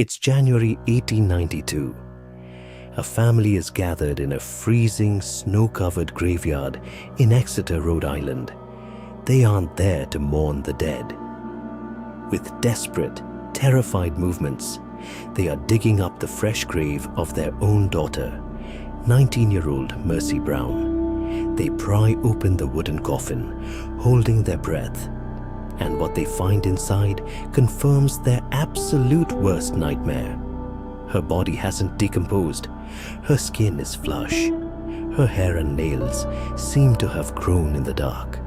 It's January 1892. A family is gathered in a freezing, snow-covered graveyard in Exeter, Rhode Island. They aren't there to mourn the dead. With desperate, terrified movements, they are digging up the fresh grave of their own daughter, 19-year-old Mercy Brown. They pry open the wooden coffin, holding their breath, and what they find inside confirms their absolute worst nightmare. Her body hasn't decomposed. Her skin is flush. Her hair and nails seem to have grown in the dark.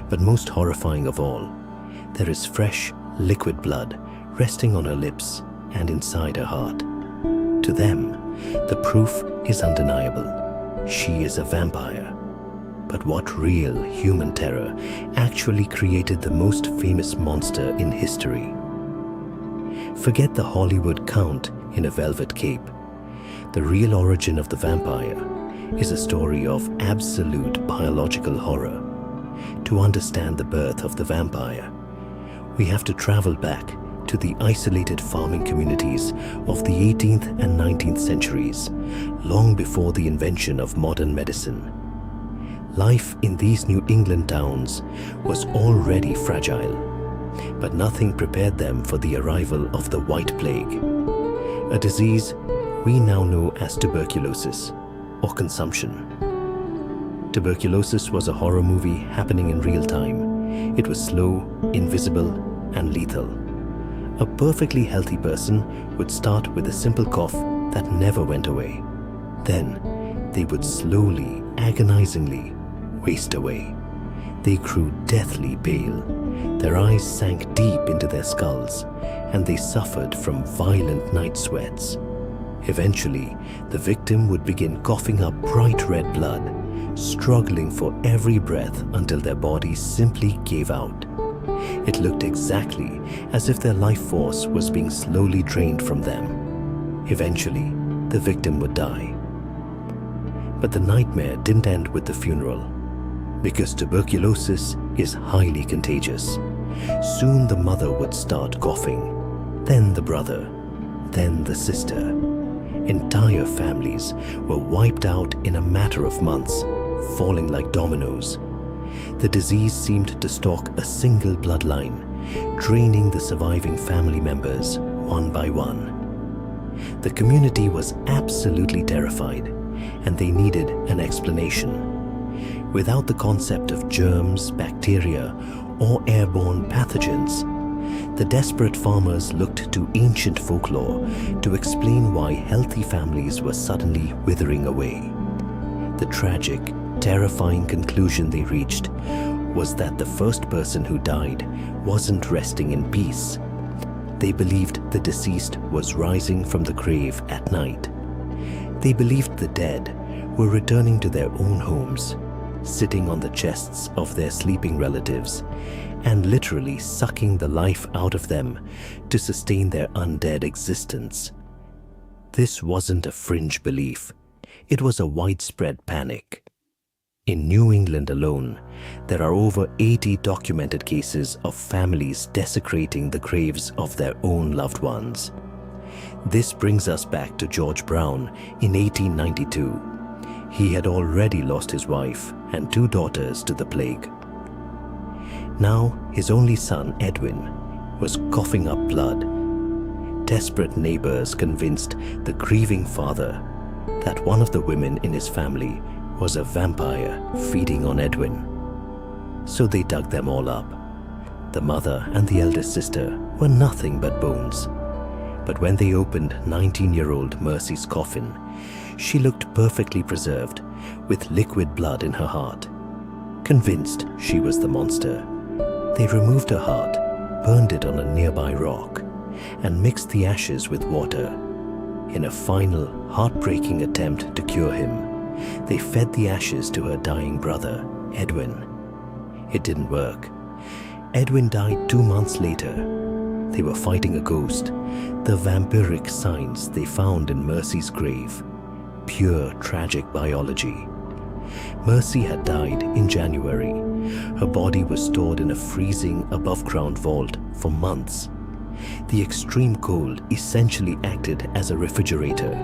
But most horrifying of all, there is fresh, liquid blood resting on her lips and inside her heart. To them, the proof is undeniable. She is a vampire. But what real human terror actually created the most famous monster in history? Forget the Hollywood count in a velvet cape. The real origin of the vampire is a story of absolute biological horror. To understand the birth of the vampire, we have to travel back to the isolated farming communities of the 18th and 19th centuries, long before the invention of modern medicine. Life in these New England towns was already fragile, but nothing prepared them for the arrival of the White Plague, a disease we now know as tuberculosis or consumption. Tuberculosis was a horror movie happening in real time. It was slow, invisible, and lethal. A perfectly healthy person would start with a simple cough that never went away. Then they would slowly, agonizingly waste away. They grew deathly pale. Their eyes sank deep into their skulls, and they suffered from violent night sweats. Eventually, the victim would begin coughing up bright red blood, struggling for every breath until their bodies simply gave out. It looked exactly as if their life force was being slowly drained from them. Eventually, the victim would die. But the nightmare didn't end with the funeral, because tuberculosis is highly contagious. Soon the mother would start coughing, then the brother, then the sister. Entire families were wiped out in a matter of months, falling like dominoes. The disease seemed to stalk a single bloodline, draining the surviving family members one by one. The community was absolutely terrified, and they needed an explanation. Without the concept of germs, bacteria, or airborne pathogens, the desperate farmers looked to ancient folklore to explain why healthy families were suddenly withering away. The tragic, terrifying conclusion they reached was that the first person who died wasn't resting in peace. They believed the deceased was rising from the grave at night. They believed the dead were returning to their own homes, sitting on the chests of their sleeping relatives, and literally sucking the life out of them to sustain their undead existence. This wasn't a fringe belief. It was a widespread panic. In New England alone, there are over 80 documented cases of families desecrating the graves of their own loved ones. This brings us back to George Brown in 1892. He had already lost his wife and 2 daughters to the plague. Now, his only son, Edwin, was coughing up blood. Desperate neighbors convinced the grieving father that one of the women in his family was a vampire feeding on Edwin. So they dug them all up. The mother and the eldest sister were nothing but bones. But when they opened 19-year-old Mercy's coffin, she looked perfectly preserved, with liquid blood in her heart. Convinced she was the monster, they removed her heart, burned it on a nearby rock, and mixed the ashes with water. In a final, heartbreaking attempt to cure him, they fed the ashes to her dying brother, Edwin. It didn't work. Edwin died 2 months later. They were fighting a ghost, the vampiric signs they found in Mercy's grave. Pure tragic biology. Mercy had died in January. Her body was stored in a freezing above-ground vault for months. The extreme cold essentially acted as a refrigerator,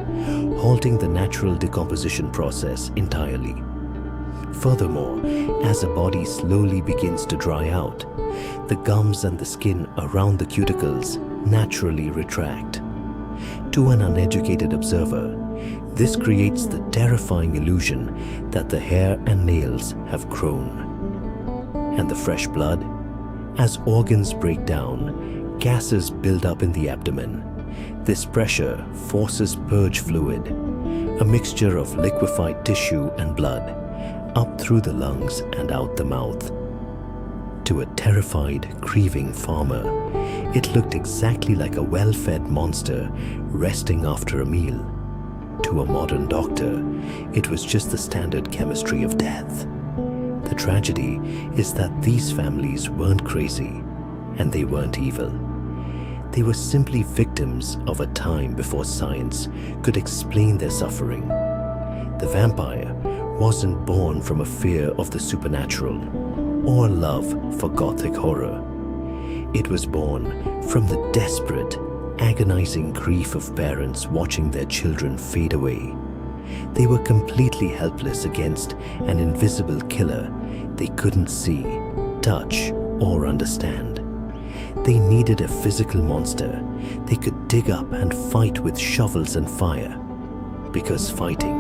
halting the natural decomposition process entirely. Furthermore, as a body slowly begins to dry out, the gums and the skin around the cuticles naturally retract. To an uneducated observer, this creates the terrifying illusion that the hair and nails have grown. And the fresh blood? As organs break down, gases build up in the abdomen. This pressure forces purge fluid, a mixture of liquefied tissue and blood, up through the lungs and out the mouth. To a terrified, grieving farmer, it looked exactly like a well-fed monster resting after a meal. To a modern doctor, it was just the standard chemistry of death. The tragedy is that these families weren't crazy, and they weren't evil. They were simply victims of a time before science could explain their suffering. The vampire wasn't born from a fear of the supernatural or love for gothic horror. It was born from the desperate, agonizing grief of parents watching their children fade away. They were completely helpless against an invisible killer they couldn't see, touch, or understand. They needed a physical monster they could dig up and fight with shovels and fire, because fighting